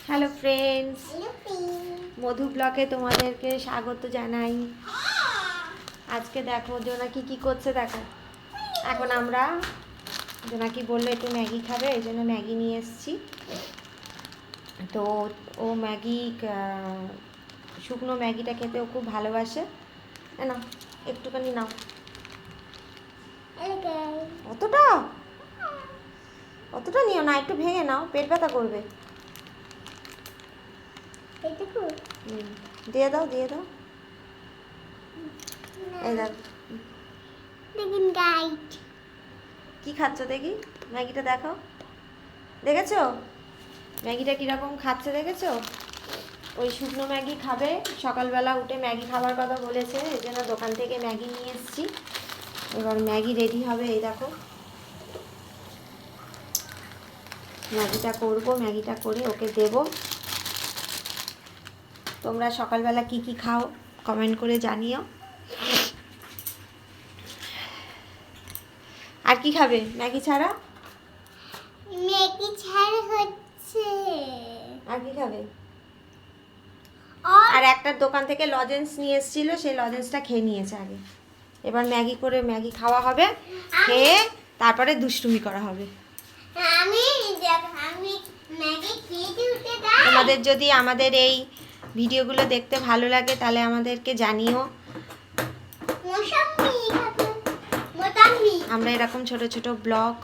Hello friends, মধু ব্লগে তোমাদেরকে স্বাগত জানাই। আজকে দেখো জোনাকি কি করছে দেখো। এখন আমরা জোনাকি বললো একটু ম্যাগি খাবে, এই জন্য ম্যাগি নিয়ে এসেছি। তো ও ম্যাগি শুকনো ম্যাগিটা খেতে ও খুব ভালোবাসে। নাও একটুখানি নাও। অতটা অতটা নিও না, একটু ভেঙে নাও, পেট ব্যথা করবে। দিয়ে দাও দিয়ে দাও। এই দেখো কি খাচ্ছ দেখি, ম্যাগিটা দেখো। দেখেছো ম্যাগিটা কীরকম খাচ্ছে, দেখেছো? ওই শুকনো ম্যাগি খাবে, সকালবেলা উঠে ম্যাগি খাবার কথা বলেছে, এই জন্য দোকান থেকে ম্যাগি নিয়ে এসেছি। এবার ম্যাগি রেডি হবে, এই দেখো ম্যাগিটা করবো, ম্যাগিটা করে ওকে দেব। তোমরা সকালবেলা কি কি খাও কমেন্ট করে জানিও। আর কি খাবে ম্যাগি ছাড়া? ম্যাগি ছাড়া হচ্ছে আর কি খাবে? আর একটা দোকান থেকে লজেন্স নিয়ে এসেছিল, সেই লজেন্সটা খেয়ে নিয়েছে আগে। এবার ম্যাগি করে ম্যাগি খাওয়া হবে, খেয়ে তারপরে দুষ্টুমি করা হবে। আমি ম্যাগি খেতে উঠে দাও। তোমাদের যদি আমাদের এই ভিডিওগুলো দেখতে ভালো লাগে তাহলে আমাদেরকে জানিও। আমরা এরকম ছোট ছোট ব্লগ,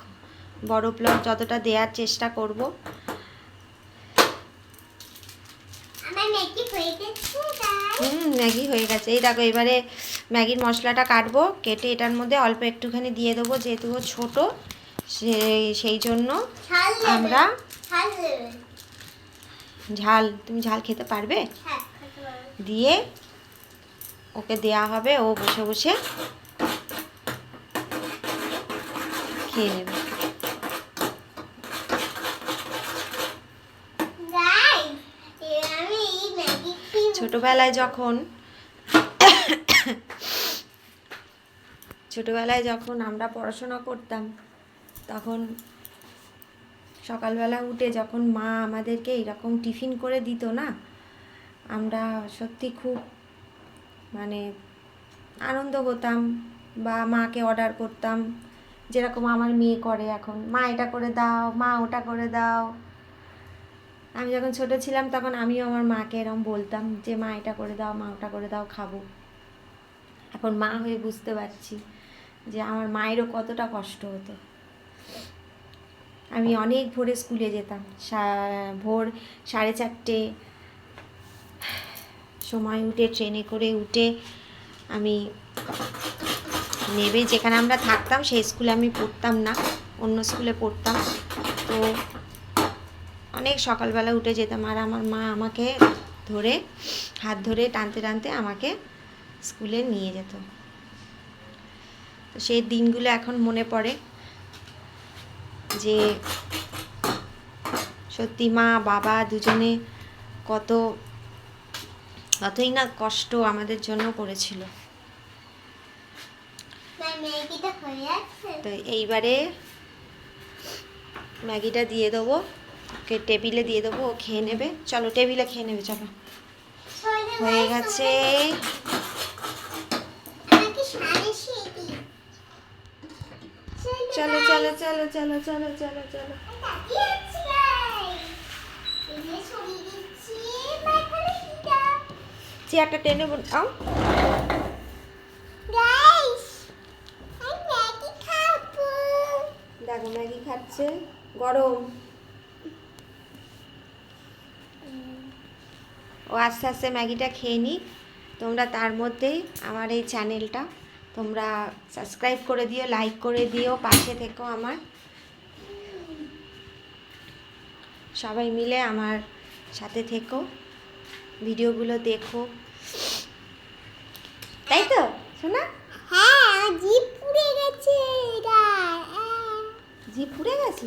বড় ব্লগ যতটা দেওয়ার চেষ্টা করব। ম্যাগি হয়ে গেছে, এই দেখো। এবারে ম্যাগির মশলাটা কাটবো, কেটে এটার মধ্যে অল্প একটুখানি দিয়ে দেবো, যেহেতু ও ছোটো সেই জন্য আমরা ঝাল, তুমি ঝাল খেতে পারবে? দিয়ে ওকে দেয়া হবে, ও বসে বসে খেয়ে নেবে। ছোটবেলায় যখন আমরা পড়াশোনা করতাম, তখন সকালবেলা উঠে যখন মা আমাদেরকে এরকম টিফিন করে দিত না, আমরা সত্যি খুব মানে আনন্দ হতাম, বা মাকে অর্ডার করতাম, যেরকম আমার মেয়ে করে এখন, মা এটা করে দাও, মা ওটা করে দাও। আমি যখন ছোটো ছিলাম তখন আমিও আমার মাকে এরকম বলতাম যে মা এটা করে দাও, মা ওটা করে দাও, খাবো। এখন মা হয়ে বুঝতে পারছি যে আমার মায়েরও কতটা কষ্ট হতো। আমি অনেক ভোরে স্কুলে যেতাম, ভোর 4:30 সময় উঠে ট্রেনে করে উঠে আমি নেবে যেখানে আমরা থাকতাম সেই স্কুলে আমি পড়তাম না, অন্য স্কুলে পড়তাম। তো অনেক সকালবেলা উঠে যেতাম, আর আমার মা আমাকে ধরে হাত ধরে টানতে টানতে আমাকে স্কুলে নিয়ে যেত। তো সেই দিনগুলো এখন মনে পড়ে যে সত্যি মা বাবা দুজনে কতই না কষ্ট আমাদের জন্য করেছিল। তো এইবারে ম্যাগিটা দিয়ে দেবো, ওকে টেবিলে দিয়ে দেবো, ও খেয়ে নেবে। চলো টেবিলে খেয়ে নেবে, চলো। হয়ে গেছে। চলো চলো চলো চলো চলো চলো চলো। চেয়ারটা টেনে আও। দেখো ম্যাগি খাচ্ছে, গরম। ও আস্তে আস্তে ম্যাগিটা খেয়ে নিই। তোমরা তার মধ্যেই আমার এই চ্যানেলটা তোমরা সাবস্ক্রাইব করে দিও, লাইক করে দিও, পাশে থেকো আমার। সবাই মিলে আমার সাথে থেকো, ভিডিওগুলো দেখো, তাই তো শোনা? হ্যাঁ, জিভ পুড়ে গেছে। জিভ পুড়ে গেছে?